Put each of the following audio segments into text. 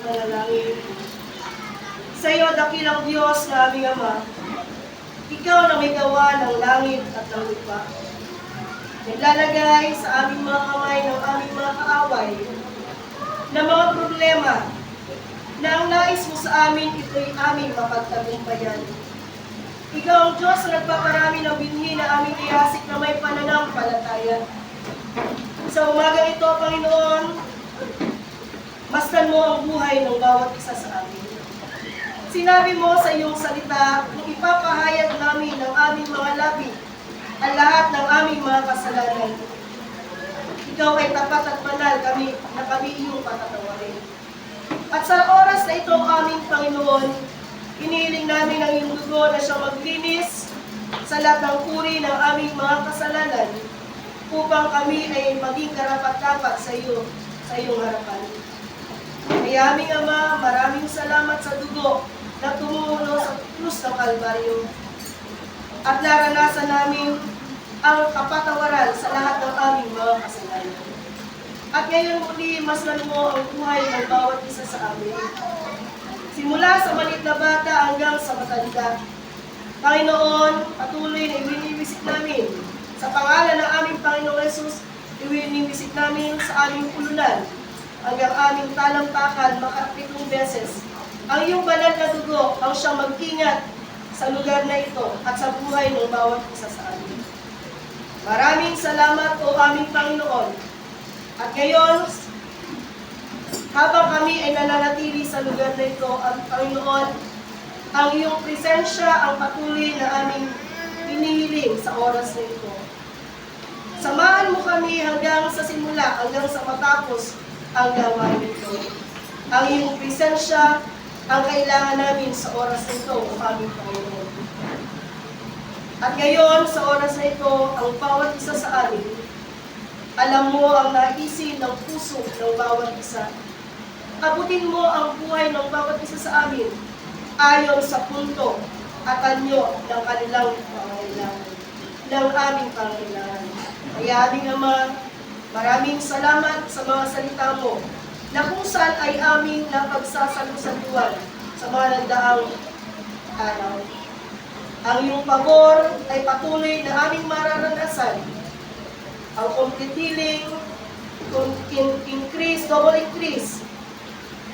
Manalangin. Sa iyo, dakilang Diyos na aming Ama, Ikaw na may gawa ng langit at ng lupa. Naglalagay sa aming mga kamay ng aming mga kaaway na mga problema na ang nais mo sa amin, ito'y aming mapagtagumpayan. Ikaw ang Diyos na nagpaparami ng binhi na aming iasik na may pananampalataya. Sa umagang ito, Panginoon, masdan mo ang buhay ng bawat isa sa amin. Sinabi mo sa iyong salita, kung ipapahayag namin ng aming mga labi ang lahat ng aming mga kasalanan, ikaw ay tapat at banal na kami iyong patatawarin. At sa oras na ito, aming Panginoon, inihiling namin ang iyong dugo na siyang maglinis sa lahat ng uri ng aming mga kasalanan upang kami ay maging karapat-dapat sa iyong harapan. Kaya aming Ama, maraming salamat sa dugo na tumulo sa krus ng Kalbaryo at naranasan namin ang kapatawaran sa lahat ng aming mga kasalanan. At ngayon muli, masdan mo ang buhay ng bawat isa sa amin. Simula sa maliit na bata hanggang sa matanda. Panginoon, patuloy na ibinibisit namin sa pangalan ng aming Panginoong Yesus, ibinibisit namin sa aming ulunan hanggang aming talampakan makapitong beses. Ang iyong banal na dugo ang siyang mag-ingat sa lugar na ito at sa buhay ng bawat isa sa amin. Maraming salamat o aming Panginoon. At ngayon, habang kami ay nananatili sa lugar na ito, ang Panginoon, ang iyong presensya ang patuloy na aming hinihiling sa oras na ito. Samahan mo kami hanggang sa simula, hanggang sa matapos ang gawain ito. Ang iyong presensya ang kailangan namin sa oras na ito, o aming Panginoon. At ngayon, sa oras na ito, ang bawat isa sa amin, alam mo ang naisin ng puso ng bawat isa. Abutin mo ang buhay ng bawat isa sa amin ayon sa punto at anyo ng kanilang pangailangan, ng aming pangailangan. Kaya aming Ama, maraming salamat sa mga salita mo na kung saan ay aming napagsasalusaluan sa mga nagdaang araw. Ang iyong pabor ay patuloy na aming mararanasan. Ang complete healing, double increase,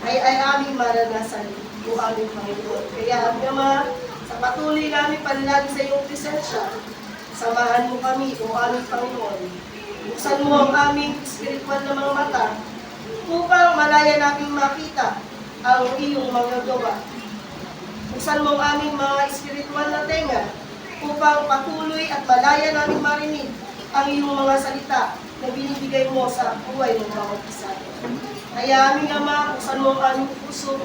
ay aming maranasan o aming Panginoon. Kaya aming Ama, sa patuloy namin panlagi sa iyong presensya, samahan mo kami o aming Panginoon. Buksan mo ang aming spiritual na mga mata upang malaya namin makita ang iyong mga gawa. Buksan mo ang aming mga espiritual na tenga upang patuloy at malaya namin marinig ang iyong mga salita na binibigay mo sa buhay ng bawat isa. Kaya aming Ama, buksan mo ang aming puso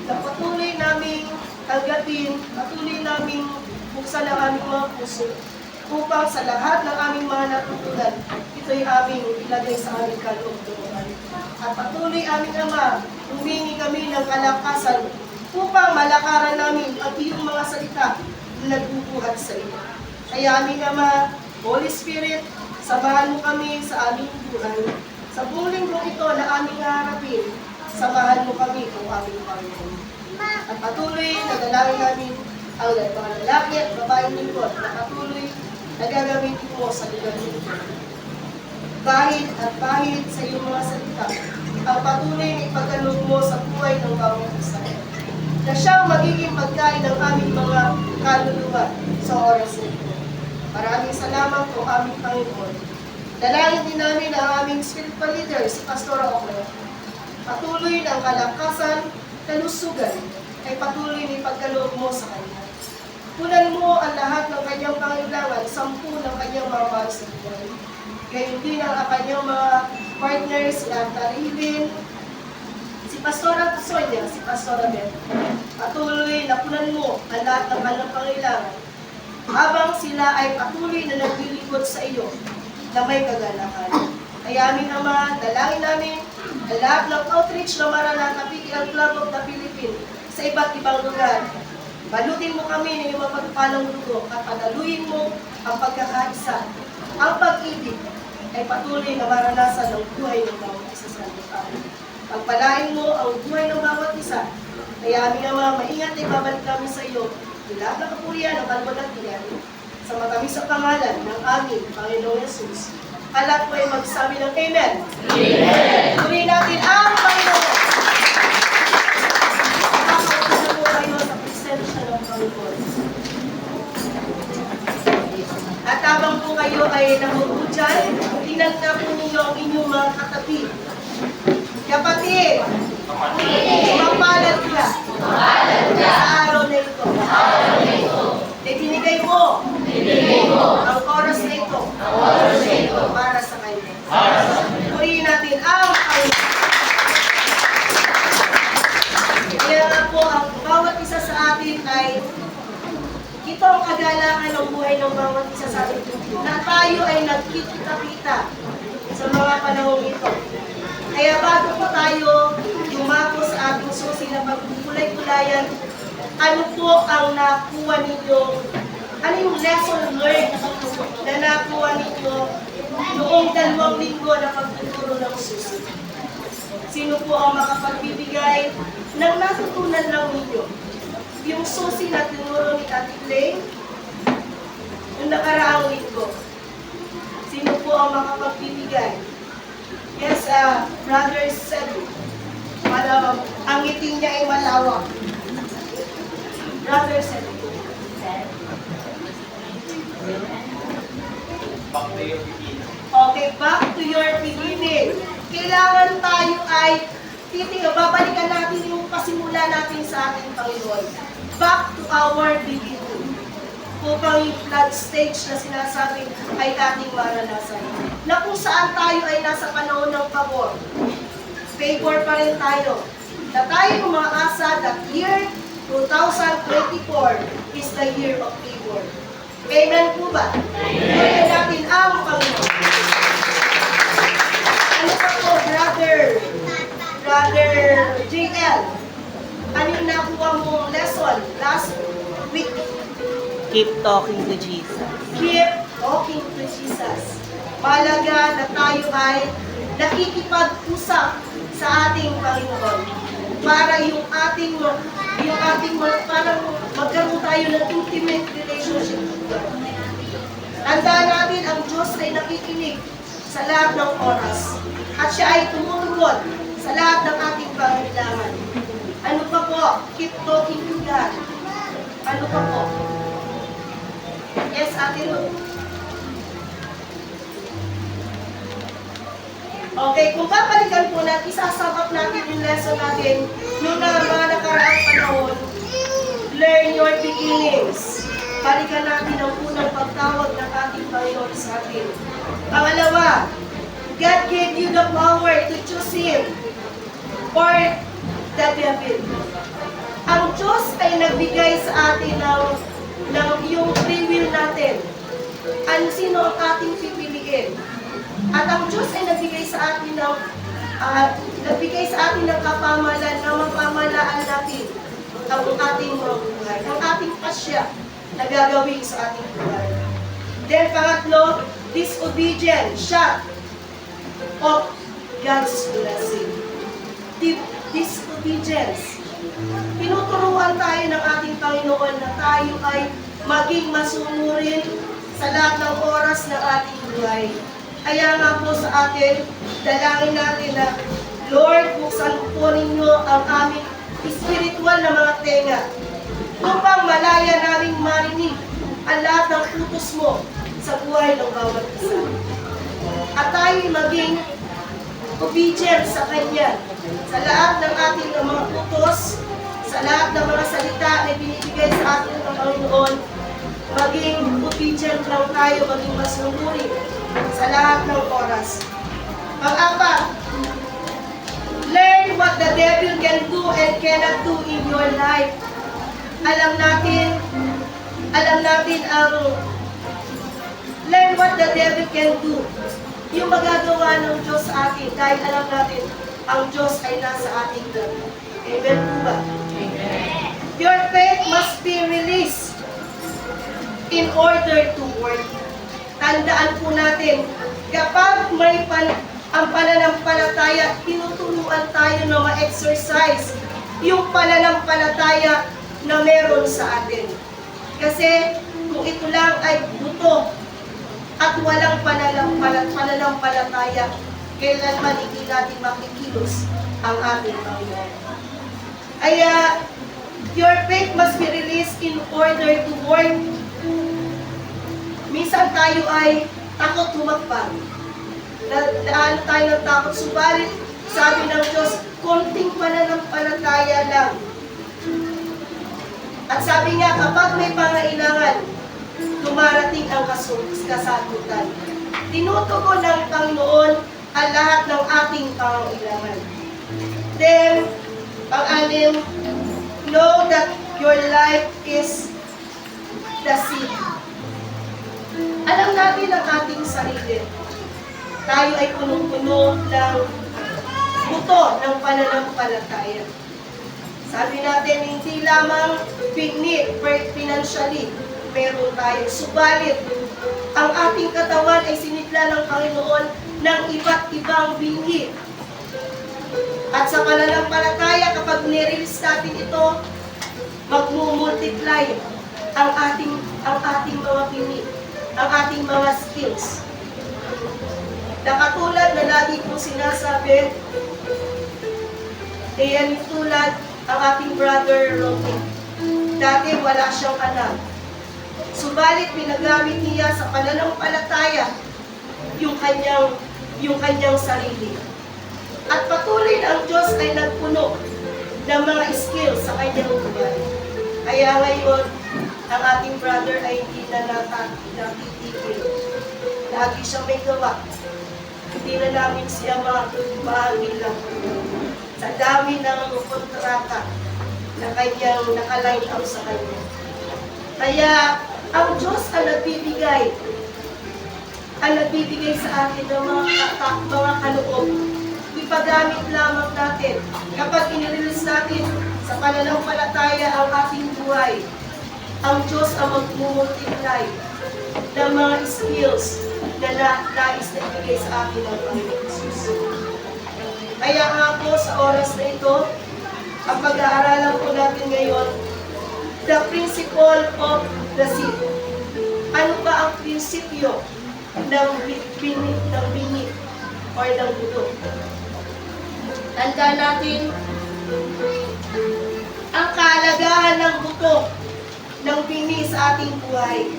na patuloy naming tanggapin, patuloy naming buksan ang aming mga puso upang sa lahat ng aming mga natutunan, ito'y aming ilagay sa aming kalooban. At patuloy aming Ama, humingi kami ng kalakasan upang malakaran namin ang iyong mga salita na nagbubuhat sa iyo. Kaya aming Ama, Holy Spirit, samahan mo kami sa aming buhay. Sa buong linggong ito na aming haharapin, samahan mo kami kung aming Panginoon. At patuloy na dalangin namin ang mga lalaki at babaeng lingkod na patuloy na gagamitin mo sa lugar nito. Bahid at bahid sa iyong mga salita, ang patuloy na ipagkaloob mo sa buhay ng bawat isa, na siyang magiging pagkain ng aming mga kaluluwa sa oras na ito. Maraming salamat po aming Panginoon. Dalangin din namin ang aming spiritual leader, si Pastora Ocle. Patuloy ng kalakasan, kalusugan, ay patuloy na ipagkaloob mo sa kanya. Punan mo ang lahat ng kanyang pangailangan, 10 ng kanyang mga mahal sa buhay. Gayon din ang kanyang mga partners, sila Tarihilin, si Pastora Sonia, si Pastora Beth. Patuloy na punan mo ang lahat ng kanyang pangailangan habang sila ay patuloy na naglilingkod sa iyo na may kagalakan. Kaya aming Ama, dalangin namin ang lahat ng outreach na Maranatha PTL Club of the Philippines sa iba't ibang lugar. Balutin mo kami ng iyong mapagpalang dugo at padaluin mo ang pagkakaisa. Ang pag-ibig ay patuloy na maranasan ng buhay ng bawat isa sa lupa. Pagpalain mo ang buhay ng bawat Kaya aming Ama, maingat ay babalik namin sa iyo. Lahat ng kapurihan ng kalwalatian sa matamis sa pangalan ng aming Panginoong Yesus. Alat po ay magsabi ng Amen. Amen. Purihin natin ang Panginoon. Makakapagod na po kayo sa presensya ng Panginoon. At habang po kayo ay nahupo dyan, tingnan na po ninyo ang inyong mga katabi. Kapatid, mapalad ka sa araw na ito. Ibinigay mo ang oras na ito para sa kanya. Purihin natin ang Panginoon. Kaya nga po, ang bawat isa sa atin ay ito ang kagalangan ng buhay ng bawat isa sa atin na tayo ay nagkikita-kita sa mga panahon ito. Kaya bago po tayo dumako sa ating susi na pagkulay-kulayan, ano po ang nakuha ninyo? Ano yung lesson learned na nakuha ninyo noong 2 linggo na pagtuturo ng susi? Sino po ang makapagbibigay ng natutunan lang ninyo? Yung susi na tinuro ni Ate Clay, yung nakaraang linggo. Sino po ang makapagbibigay? Yes, Brother Sebu. Ang ngiti niya ay malawak. Brother Sebu. Back to your beginning. Okay, back to your beginning. Kailangan tayo ay babalikan natin yung pasimula natin sa ating Panginoon. Back to our beginning. Upang yung flood stage na sinasabi ay ating maranasan. Na kung saan tayo ay nasa panahon ng pabor. Favor pa rin tayo. Na tayo umaasa that year 2024 is the year of favor. Amen po ba? Amen. Natin ang Panginoon. Ano pa po, Brother JL? Ano yung nakuha mong lesson last week? Keep talking to Jesus. Keep talking to Jesus. Mahalaga na tayo ay nakikipag-usap sa ating Panginoon para parang magkaroon tayo ng intimate relationship with God. Tandaan natin, ang Diyos ay nakikinig sa lahat ng oras at siya ay tumutugon sa lahat ng ating pangailangan. Ano pa po? Keep talking to God. Ano pa po? Yes, Ate Ruth. Okay, kung babalikan po natin, isasum up natin yung lesson natin noong mga nakaraang panahon. Learn your beginnings. Balikan natin ang unang pagtawag ng ating Panginoon sa atin. Pangalawa, God gave you the power to choose Him or the devil. Ang Diyos ay nagbigay sa atin ng yung free will natin. Sino ang ating pipiliin? At ang Diyos ay nagbigay sa atin ng kapamalan na mapamalaan natin ang ating mga buhay, ang ating pasya na gagawin sa ating buhay. Then pangatlo, disobedience, shut of God's blessing. Disobedience. Tinuturuan tayo ng ating Panginoon na tayo ay maging masunurin sa lahat ng oras ng ating buhay. Kaya nga po sa atin, dalangin natin na, Lord, buksan po ninyo ang aming spiritual na mga tenga upang malaya naming marinig ang lahat ng utos mo sa buhay ng bawat isa. At tayo maging obedient sa Kanya sa lahat ng ating mga utos, sa lahat ng mga salita na binibigay sa atin ng Panginoon. Maging obedient lang tayo, maging masunurin sa lahat ng oras. Pang-apat, learn what the devil can do and cannot do in your life. Alam natin ang learn what the devil can do. Yung magagawa ng Diyos sa atin dahil alam natin ang Diyos ay nasa ating labi. Amen po ba? Amen. Your faith must be released in order to work. Tandaan po natin, kapag may ang pananampalataya, tinuturuan tayo na ma-exercise yung pananampalataya na meron sa atin. Kasi kung ito lang ay buto at walang pananampalataya, kailanman hindi natin makikilos ang ating Panginoon. Kaya, your faith must be released in order to work. Minsan tayo ay takot humakbang. Daan tayo ng takot. Subalit, sabi ng Diyos, konting pananampalataya lang. At sabi niya, kapag may pangailangan, dumarating ang kasagutan. Tinutugon ng Panginoon ang lahat ng ating pangailangan. Then, pang-anim, know that your life is the seed. Alam natin ang ating sarili. Tayo ay punong-puno ng buto ng pananampalataya. Sabi natin, hindi lamang financially, meron tayo. Subalit, ang ating katawan ay sinidla ng Panginoon ng iba't ibang binhi. At sa pananampalataya, kapag nirelease natin ito, magmumultiply ang ating mga binhi, ang ating mga skills. Na katulad na lagi kong sinasabi, yan tulad ang ating brother Rocky. Dati wala siyang anak. Subalit pinagamit niya sa pananampalataya yung kanyang sarili. At patuloy na ang Diyos ay nagpuno ng mga skills sa kanyang buhay. Kaya ngayon, ang ating brother ay hindi na natitigil. Lagi siyang may gawa. Hindi na namin siya mahangin lang. Sa dami ng kontrata na kanyang nakaline out sa kanya. Kaya, ang Diyos ang nagbibigay sa atin ng mga kaloob. Ipagamit lamang natin. Kapag inirelease natin sa pananampalataya ang ating buhay, ang Diyos ang magmumultiply ng mga skills na nais na ibigay sa atin ng Panginoon Jesus. Kaya nga po sa oras na ito, ang pag-aaralan po natin ngayon, the principle of the seed. Ano ba ang prinsipyo ng bini or ng buto? Tandaan natin ang kahalagahan ng buto ng bini sa ating buhay.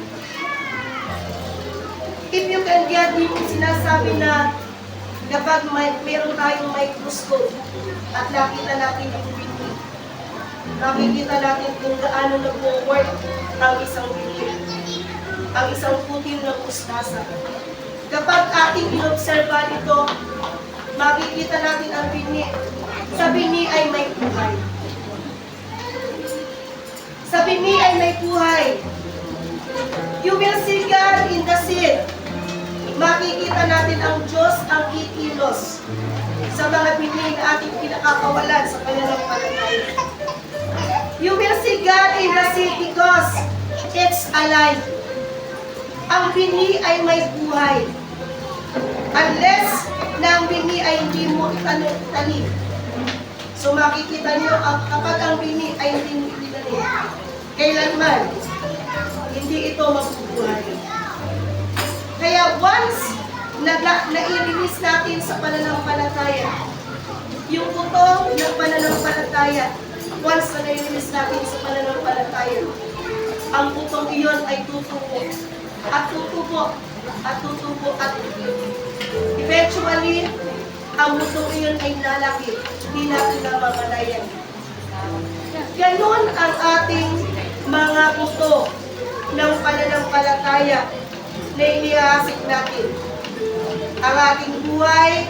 If you can get yung sinasabi na kapag meron tayong microscope at nakita natin yung bini, nakikita natin kung gaano nag-work ang isang bini, ang isang putil ng mustasa. Kapag ating inobserba ito, makikita natin ang bini. Sa bini ay may buhay. Sa bini ay may buhay. You will see God in the seed. Makikita natin ang Diyos ang kikilos sa mga bini na ating pinakakawalan sa pananampalataya. You will see God in the seed because it's alive. Ang bini ay may buhay. Unless na ang bini ay hindi mo tanim. So makikita niyo kapag ang bini ay hindi mo itinanim, kailanman hindi ito mabubuhay. Kaya once na-i-release natin sa pananampalataya, yung buto ng pananampalataya, once na i-release natin sa pananampalataya, ang butong iyon ay tutubo at tutubo at tutubo at eventually, ang butong iyon ay lalaki. Hindi natin na mamalayan. Ganon ang ating mga buto ng pananampalataya na inihaasik natin. Ang ating buhay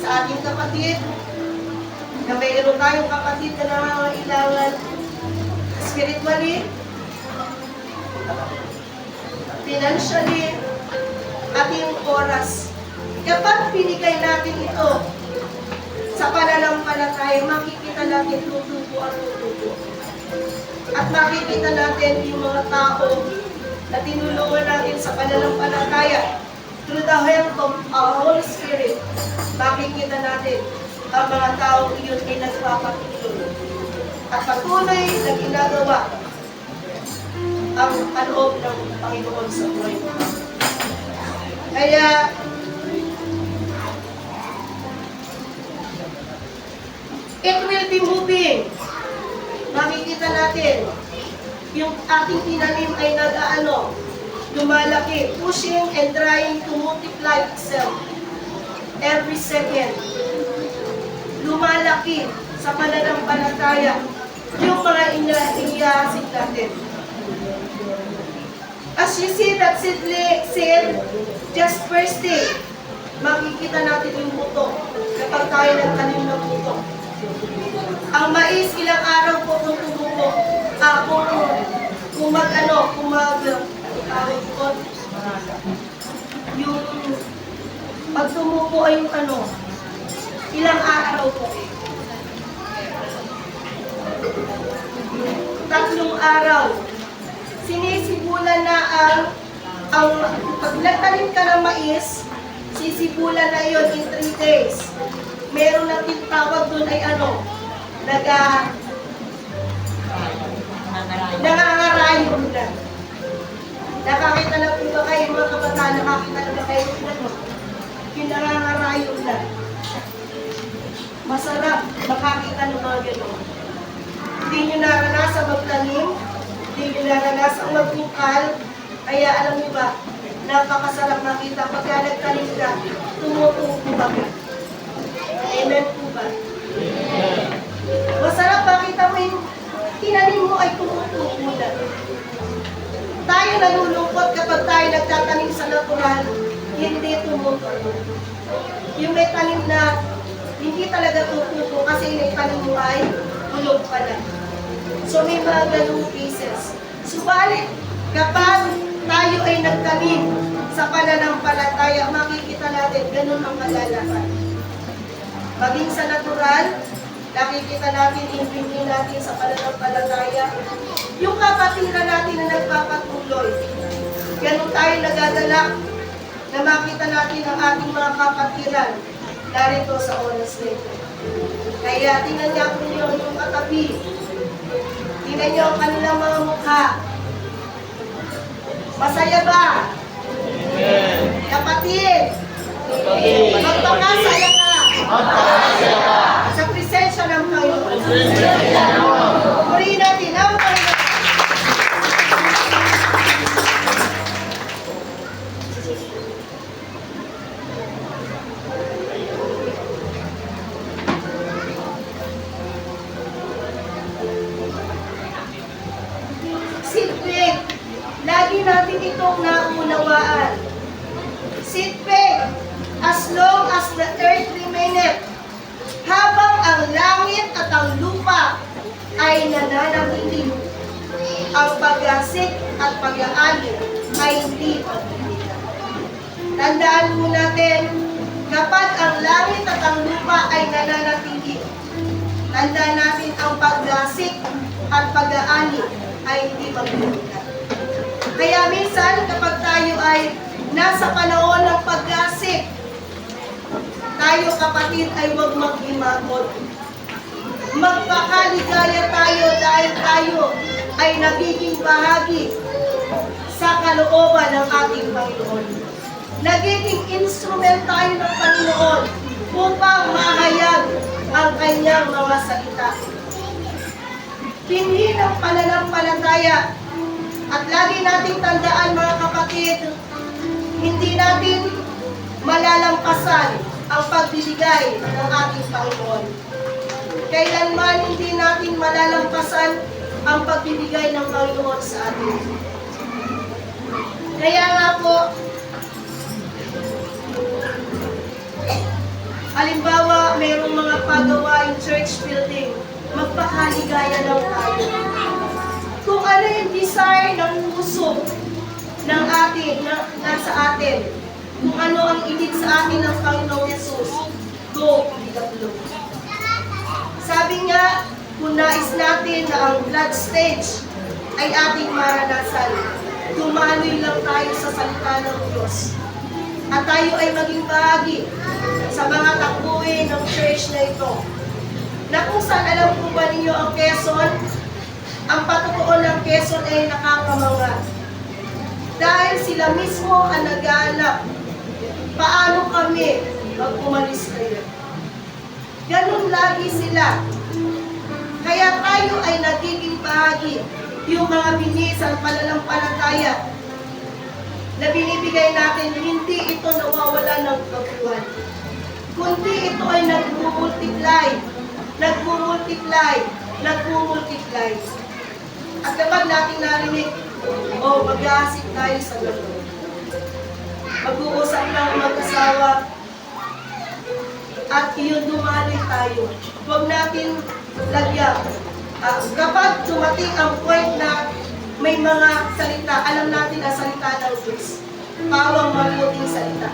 sa ating kapatid, na mayroon tayong kapatid na nangangailangan spiritually, financially, at yung oras. Kapag binigay natin ito sa pananampalataya, makikita natin tutubo at tutubo. At makikita natin yung mga tao na tinulungan natin sa pananampalataya through the help of our Holy Spirit. Makikita natin ang mga taong iyon ay nagpapatuloy at patuloy na ginagawa ang kaloob ng Panginoon sa buhay mo. Kaya, it will be moving. Makikita natin, yung ating tinanim ay lumalaki, pushing and trying to multiply itself every second. Lumalaki sa pananampalataya yung mga inihasin natin. As you see that seed, just first day, makikita natin yung buto kapag tayo nagtanim ng buto. Ang mais, ilang araw po kung tumubo, yung pag tumubo ay yung ilang araw po. 3 araw. Sinisibulan na pag nagtanim ka ng mais, sisibulan na yon in 3 days. Meron na tawag doon ay nangangarayon na. Nakakita na po ba kayo mga kabataan? Nakakita na ba kayo yung nangangarayon na? Masarap makakita ng mga gano'n. Hindi nyo naranasan magtanim, hindi nyo naranasan magbukal, kaya alam nyo ba, napakasarap makita pagka nagtanim ka, tumutubo ba ka? Amen po ba? Masarap makita mo yung tinanim mo ay tumutubo na. Tayo nalulungkot kapag tayo nagtatanim sa natural, hindi tumutubo. Yung may tanim na hindi talaga tutubo kasi yung tanim mo ay ulog pa na. So may mga ganung cases. Subalit, kapag tayo ay nagtanim sa pananampalataya, makikita natin ganun ang kalalaman. Maging sa natural, nakikita natin, hindi natin sa pananampalataya, yung kapatiran natin na nagpapatuloy. Ganun tayo nagagalak na makita natin ang ating mga kapatiran narito sa oras na ito. Kaya tingnan niyo po niyo yung katabi. Tingnan niyo ang kanilang mga mukha. Masaya ba? Amen. Kapatid, magpakasaya ka. Sa presensya ng Panginoon. Purihin natin ang Panginoon. Sit back. Lagi natin itong naunawaan. Sit back as long as the earth remaineth. Habang ang langit at ang lupa ay nananatili, ang pag-asik at pag-aani ay hindi pagpilitan. Tandaan mo natin, kapag ang langit at ang lupa ay nananatili, tandaan natin ang pag-asik at pag-aani ay hindi pagpilitan. Kaya minsan kapag tayo ay nasa panahon ng pag-asik, tayo kapatid ay huwag mag-imagot. Magpakaligaya tayo dahil tayo ay nagiging bahagi sa kalooban ng ating Panginoon. Nagiging instrument tayo ng Panginoon upang mahayag ang kanyang mga salita. Pinhi ng pananampalataya at lagi nating tandaan mga kapatid, hindi natin malalampasan ang pagbibigay ng ating Panginoon. Kailanman hindi natin malalampasan ang pagbibigay ng Panginoon sa atin. Kaya nga po, halimbawa, mayroong mga pagawaing church building, magpakaligaya lang tayo. Kung ano yung desire ng puso ng atin, nasa atin, kung ano ang ibig sa atin ng Panginoong Yesus, go with the flow. Sabi nga, kung nais natin na ang blood stage ay ating maranasan, tumanoy lang tayo sa salita ng Diyos. At tayo ay maging bahagi sa mga takbuhin ng church na ito. Na kung saan alam po ba ninyo ang Quezon ang patotoo ng Quezon ay nakakamangha. Dahil sila mismo ang nag-aalap, paano kami pag umalis kayo? Ganun lagi sila. Kaya tayo ay nagiging bahagi. Yung mga binis ang pananampalataya na binibigay natin, hindi ito nawawala ng kabuuan. Kundi ito ay nagmumultiply, nagmumultiply, nagmumultiply. At kapag natin narinig, mag-aasik tayo sa gano'n. Mag-uusap ng mag-asawa, at iyon dumali tayo. Huwag natin lagyan. Kapag dumating ang point na may mga salita, alam natin ang salita ng Diyos. Pawang mabuting salita.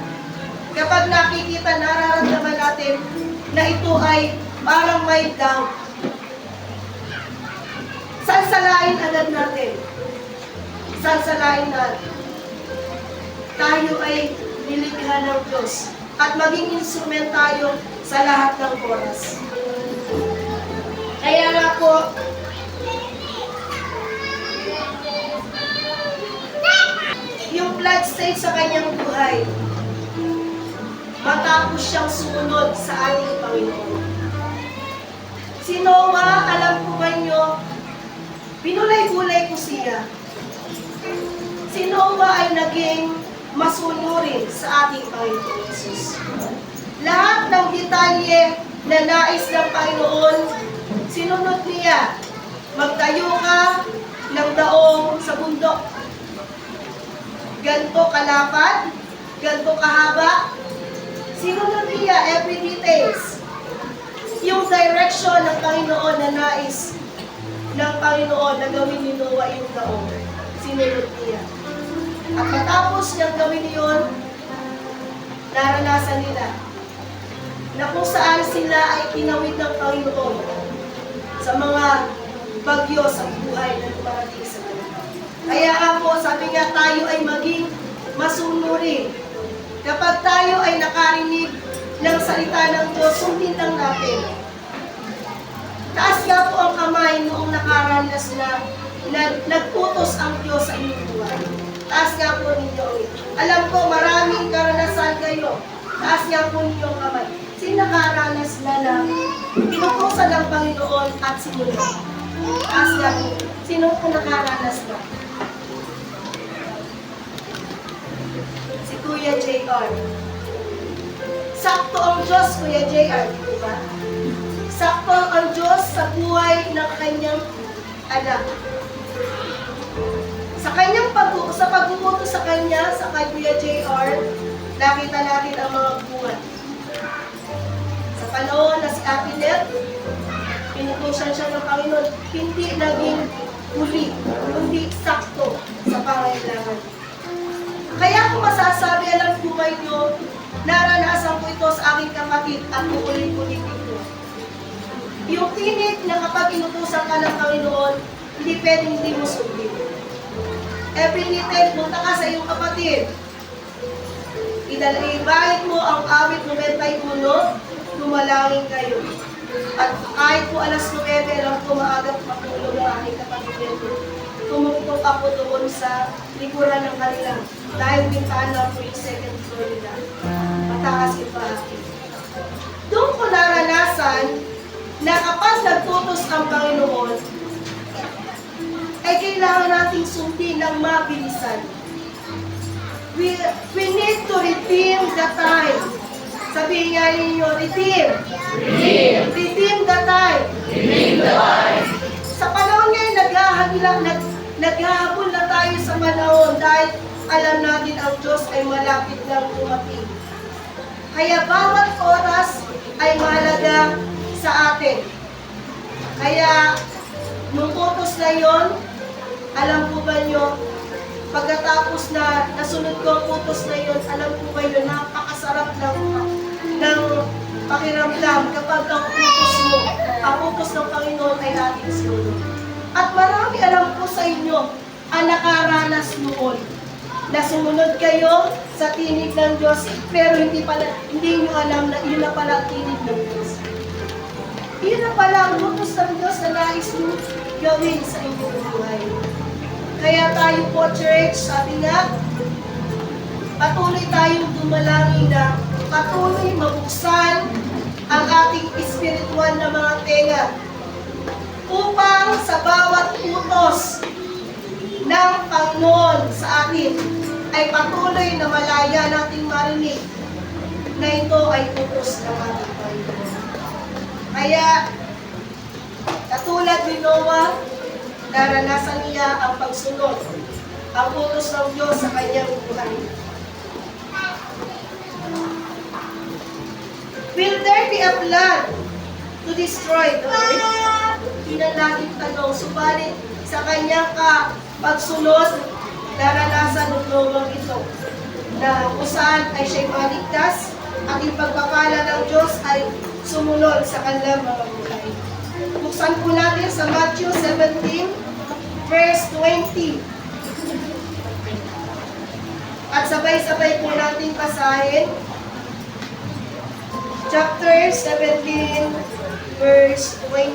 Kapag nakikita, nararamdaman natin na ito ay parang may doubt. Sansalain agad natin. Sansalain natin. Tayo ay nilikha ng Diyos at maging instrument tayo sa lahat ng oras. Kaya nga po, yung pledge stage sa kanyang buhay, matapos siyang sumunod sa ating Panginoon. Si Noah, alam po ba nyo, binulay-bulay ko siya. Si Noah ay naging masunurin sa ating Panginoon Jesus. Lahat ng detalye na nais ng Panginoon, sinunod niya. Magtayo ka ng daong sa bundok. Ganto kalapad, ganto kahaba. Sinunod niya every details. Yung direction ng Panginoon na nais ng Panginoon na gawin ni Noah yung daong. Sinunod niya. At matapos niyang gawin yun, naranasan nila na kung saan sila ay kinawid ng Panginoon sa mga bagyo sa buhay na dumarating sa kanila. Kaya ako, sabi nga, tayo ay maging masunurin. Kapag tayo ay nakarinig ng salita ng Diyos, sundin lang natin. Taas nga po ang kamay noong nakaranas na nagputos ang Diyos sa inyong buhay. Taas nga po ninyo. Alam ko, maraming karanasan kayo. Taas nga po ninyo ang kamay. Sino nakaranas na pinutusan ng Panginoon at sinunod? Taas nga po. Sino po nakaranas na? Si Kuya JR. Sakto ang Diyos, Kuya JR, di ba? Sakto ang Diyos sa buhay ng kanyang anak. Sa pagbubuto sa kanya, sa kay Kuya JR, nakita natin ang mga buwan. Sa panahon na si Ate Net, pinutusan siya ng Panginoon, hindi naging huli, kundi sakto sa pangailangan. Kaya kung masasabi, alam po ba inyo, naranasan ko ito sa aking kapatid at uulit-ulit ito. Yung tinig na kapag inutusan ka ng Panginoon, hindi pwedeng hindi mo sundin. Every little, punta ka sa iyong kapatid. Ibahit mo ang awit 91, tumalangin kayo. At kahit po alas 9, alam ko maagat matulog ang aking kapatid nito. Tumuktok ako doon sa likuran ng kanilang dahil bintana po yung second floor nila. Mataas yung bahagi. Doon ko naranasan na kapag nagtutos ang Panginoon, ay kailangan nating sundin ng mabilisan. We need to redeem the time. Sabihin nga ninyo, redeem. Redeem the time. Sa panahon ngayon, naghahabol na tayo sa panahon dahil alam natin ang Diyos ay malapit lang dumating. Kaya bawat oras ay mahalaga sa atin. Kaya, nung utos na yon, alam po ba nyo, pagkatapos na nasunod ko ang utos na yon, alam po ba nyo, napakasarap ng pakiramdam kapag ang utos ng Panginoon ay ating sinunod. At marami alam po sa inyo ang nakaranas noon na sumunod kayo sa tinig ng Diyos, pero hindi nyo alam na yun na pala ang tinig ng Diyos. Yun na pala ang utos ng Diyos na nais nyo gawin sa inyong buhay. Kaya tayo po, church, sabi nga, patuloy tayong dumalangin na patuloy mabuksan ang ating espiritual na mga tenga upang sa bawat utos ng Panginoon sa atin ay patuloy na malaya nating marinig na ito ay utos ng ating Panginoon. Kaya, katulad ni Noah, naranasan niya ang pagsunod, ang utos ng Diyos sa kanyang buhay. Will there be a flood to destroy the earth? Yun ang laging tanong. Subalit, sa kanyang pagsunod, naranasan ng Noah ito, na kung saan ay siya'y maligtas at yung pagpapala ng Diyos ay sumunod sa kanilang mga buhay. Buksan po natin sa Matthew 17, verse 20. At sabay-sabay po natin basahin. Chapter 17, verse 20.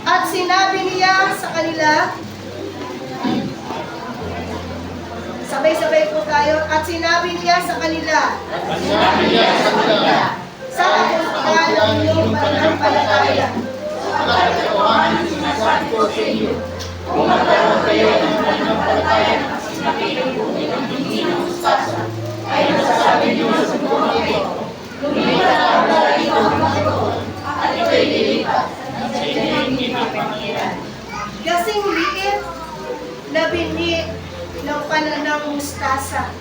At sinabi niya sa kanila, sabay-sabay po tayo, at sinabi niya sa kanila, sa kapulutan ng inyong pananampalataya, kung magkaroon kayo ng pananampalataya na kasi nakikinig ng hindi ng mustasa, ay nasasabi niyo sa buong ito, lumipat ang dito ang Panginoon, at ito'y lilipat sa inyong ipinapanghiran. Kasing liit na bini ng pananang mustasa.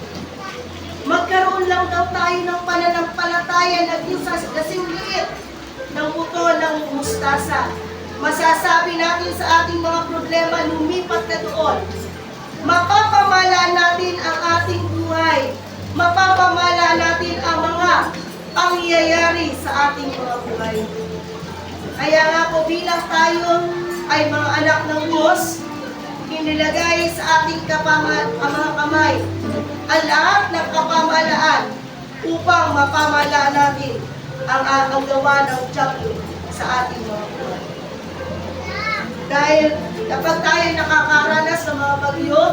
Magkaroon lang daw tayo ng pananampalataya na kasing liit ng buto ng mustasa. Masasabi natin sa ating mga problema, lumipat na doon. Mapapamala natin ang ating buhay. Mapapamala natin ang mga pangyayari sa ating mga buhay. Kaya nga po bilang tayo ay mga anak ng Diyos, inilagay sa ating mga kamay ang lahat ng kapamalaan upang mapamalaan natin ang gawa ng Diablo sa ating mga buhay. Dahil kapag tayo nakakaranas ng mga bagyo,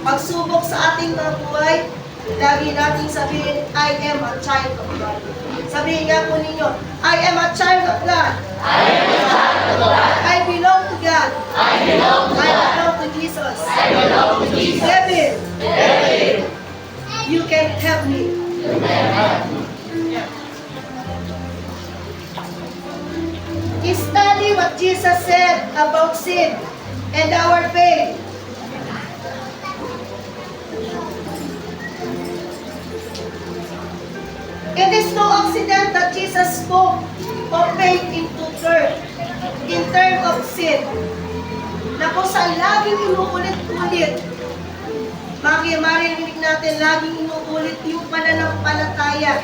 pagsubok sa ating mga buhay, lagi nating sabihin, I am a child of God. Sabihin nga po ninyo, I am a child of God. I am a child of God. I belong to God. I belong to I God. belong to Jesus. I belong to Jesus. Devil, Devil, you can help me. you can help me. Study what Jesus said about sin and our faith. It is no accident that Jesus spoke of faith in terms of sin, na kung saan laging inuulit-ulit. Marinig natin, laging inuulit yung pananampalataya.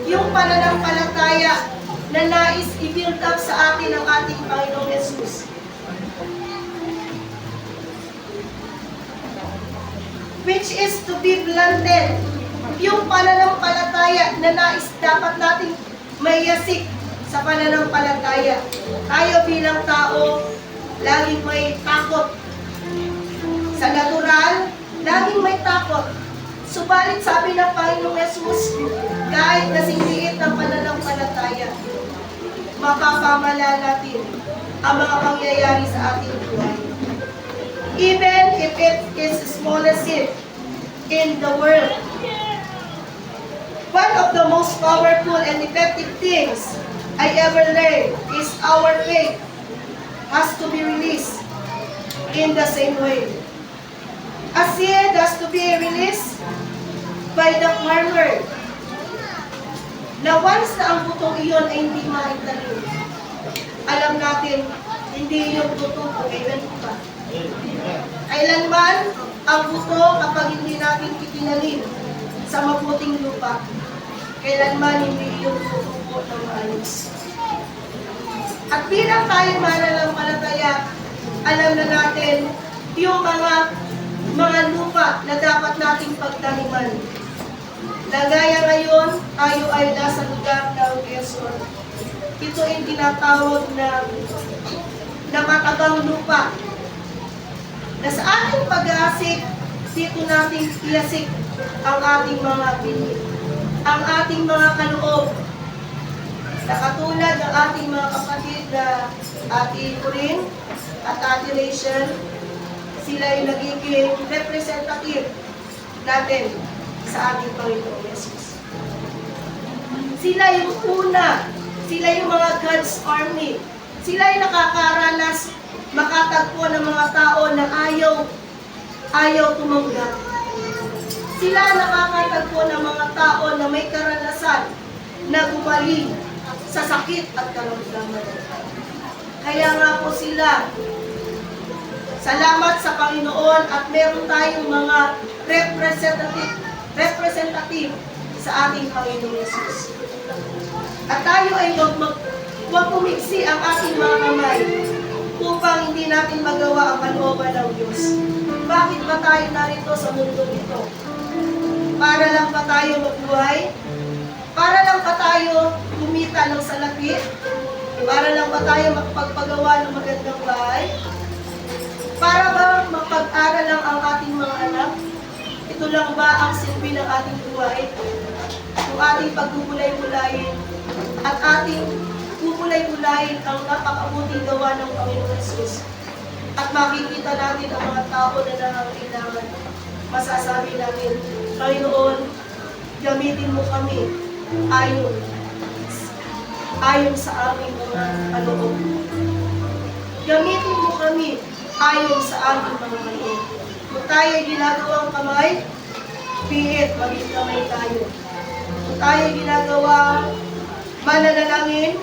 Yung pananampalataya na nais i-build up sa atin ng ating Panginoong Jesus. Which is to be planted. Yung pananampalataya na nais dapat nating mayasik sa pananampalataya. Tayo bilang tao, laging may takot. Sa natural, laging may takot. Subalit sabi ng Panginoong Jesus, kahit nasiliit ang pananampalataya, mapapamala natin ang mga pangyayari sa ating buhay. Even if it is the smallest sin in the world. One of the most powerful and effective things I ever learned is our faith has to be released in the same way. A seed has to be released by the farmer. Na once na ang butong iyon ay hindi maitanim, alam natin, hindi yung tutubo, kailan pa. Kailanman ang buto kapag hindi natin itinanim sa mabuting lupa, kailanman hindi yung tutubo ng maayos. At bilang tayo mananampalataya, alam na natin yung mga lupa na dapat nating pagtaniman. Nagaya ngayon, tayo ay nasa lugar ng Quezon. ito ay tinatawag na matagang lupa. Na sa ating pag-aasik, dito natin iasik ang ating mga piling, ang ating mga kaloob. Na katulad ng ating mga kapatid na Ate Corinne at Ate Rachel, sila ay nagiging representative natin sa ating Panginoong Yesus. Sila yung una, sila yung mga God's army. Sila ay nakakaranas makatagpo ng mga tao na ayaw tumanggap. Sila nakakatagpo ng mga tao na may karanasan na gumaling sa sakit at karamdaman. Kaya nga po sila, salamat sa Panginoon at meron tayong mga representative sa ating Panginoong Yesus. At tayo ay huwag pumiksi ang ating mga kamay upang hindi natin magawa ang kalooban ng Diyos. Bakit ba tayo narito sa mundo ito? Para lang ba tayo mabuhay? Para lang ba tayo kumita ng salapi? Para lang ba tayo magpagpagawa ng magandang bahay? Para ba mapag-aral lang ang ating mga anak? Ito lang ba ang silbi ng ating buhay? Kung ating pagpupulay-pulayin at ating pupulay-pulayin ang napakabuting gawa ng Panginoon Jesus. At makikita natin ang mga tao na nangangailangan. Masasabi natin, Panginoon, gamitin mo kami ayon sa aming mga kaloob. Gamitin mo kami ayon sa aming mga kaloob. Kung tayo ginagawang kamay, be it, maging kamay tayo. Kung tayo ginagawa mananalangin,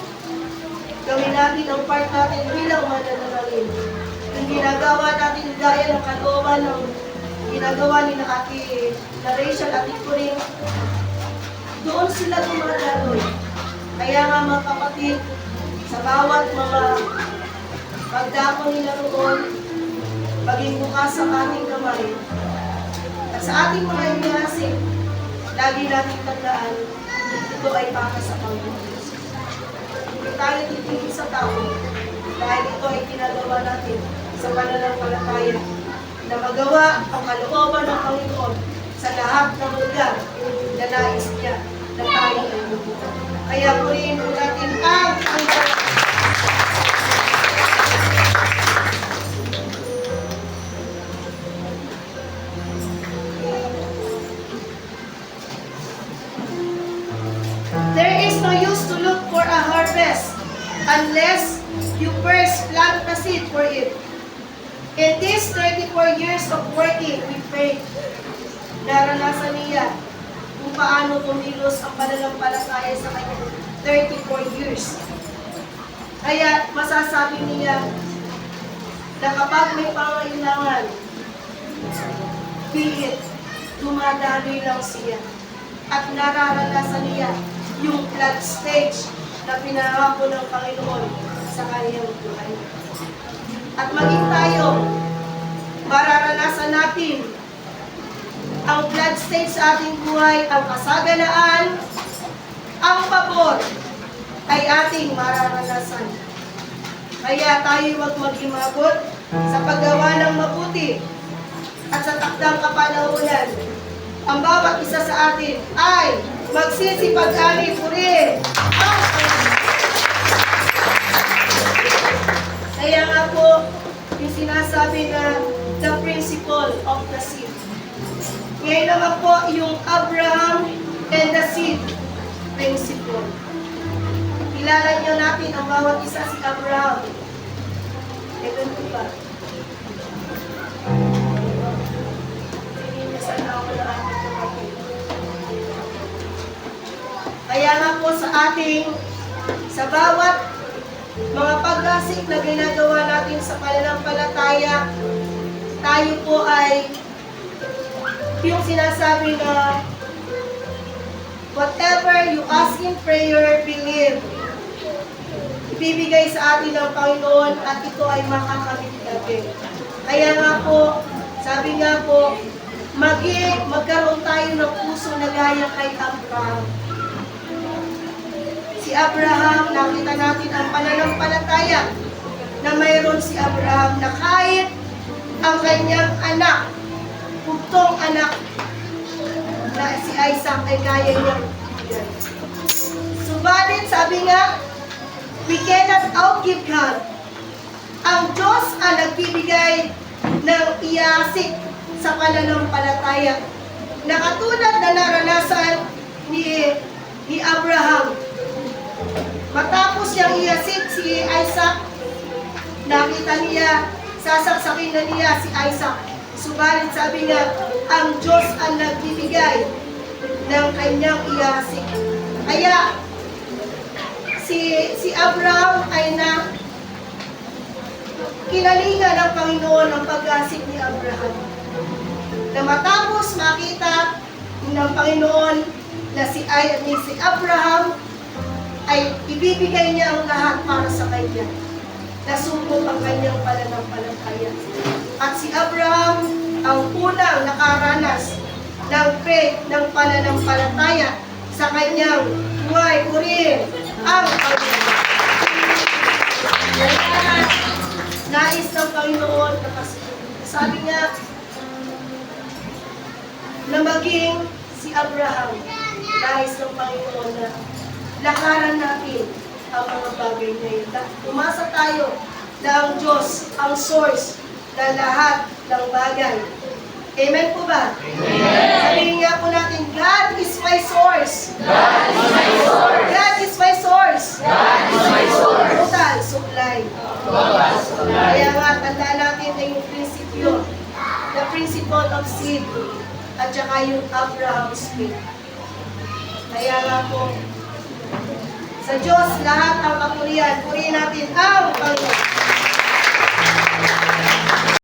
gawin natin ang part natin bilang mananalangin. Kung ginagawa natin gaya ng kalooban ng ginagawa ni na Ate Rachel at Corinne, doon sila dumadaloy. Kaya nga mga kapatid, sa bawat mga pagdako nila roon, maging bukas sa ating kamay. At sa ating mga inasik, lagi natin tandaan, ito ay para sa Panginoon Jesus. Hindi tayo titingin sa tao, dahil ito ay ginagawa natin sa pananampalataya na magawa ang kalooban ng Panginoon sa lahat ng lugar na nais niya na tayo ay mabuo. Kaya purihin po natin ang Panginoon. There is no use to look for a harvest unless you first plant the seed for it. In these 34 years of working with faith, naranasan niya kung paano kumilos ang pananampalataya sa kanyang 34 years. Kaya masasabi niya na kapag may pangailangan, be it, dumadaloy lang siya. At nararanasan niya yung flood stage na pinangako ng Panginoon sa kanyang buhay. At maging tayo, mararanasan natin ang flood stage sa ating buhay, ang kasaganaan, ang pabor ay ating mararanasan. Kaya tayo huwag mag-imagot sa paggawa ng mabuti at sa takdang kapanahunan. Ang bawat isa sa atin ay magsisipag-ani puri ang Kaya nga po, yung sinasabi na the principle of the seed. Ngayon naman po, yung Abraham and the seed principle. Kilala niyo natin ang bawat isa si Abraham. Ganito ba? Sinisasan ako na ating kapatid. Kaya nga po sa ating, sa bawat mga pag-asik na ginagawa natin sa pananampalataya, tayo po ay yung sinasabi na whatever you ask in prayer, believe. Ibibigay sa atin ng Panginoon at ito ay makakamit natin. Kaya nga po, sabi nga po, magkaroon tayo ng puso na gaya kay Abraham. Si Abraham, nakita natin ng pananampalataya na mayroon si Abraham na kahit ang kanyang anak, puktong anak na si Isaac ay kaya niyang ibigay. Subalit, sabi nga, we cannot outgive God. Ang Diyos ang nagbibigay ng iyasik sa pananampalataya na katulad na naranasan ni Abraham. Matapos niyang iyasik si Isaac, nakita niya, sasaksakin na niya si Isaac. Subalit sabi nga, ang Diyos ang nagbibigay ng kanyang iyasik. Kaya, si Abraham ay kinalingan ng Panginoon ang pag-asik ni Abraham. Na matapos makita ng Panginoon na si Abraham ay ibibigay niya ang lahat para sa kanya. Nasubok ang kanyang pananampalataya. At si Abraham ang unang nakaranas ng faith, ng pananampalataya sa kanyang buhay. Purihin ang Panginoon. Nais ng Panginoon na sabi niya na maging si Abraham. Nais ng Panginoon na lakaran natin ang mga bagay na yun. Umasa tayo na ang Diyos, ang source na lahat ng bagay. Amen po ba? Amen. Sabihin nga po natin, God is my source. God is my source. God is my source. God is my source. Total supply. Total supply. Kaya nga, tandaan natin na yung prinsipyo, the principle of seed, at saka yung Abraham's faith. Kaya nga po, sa Diyos lahat ang kapurihan. Purihin natin ang Panginoon.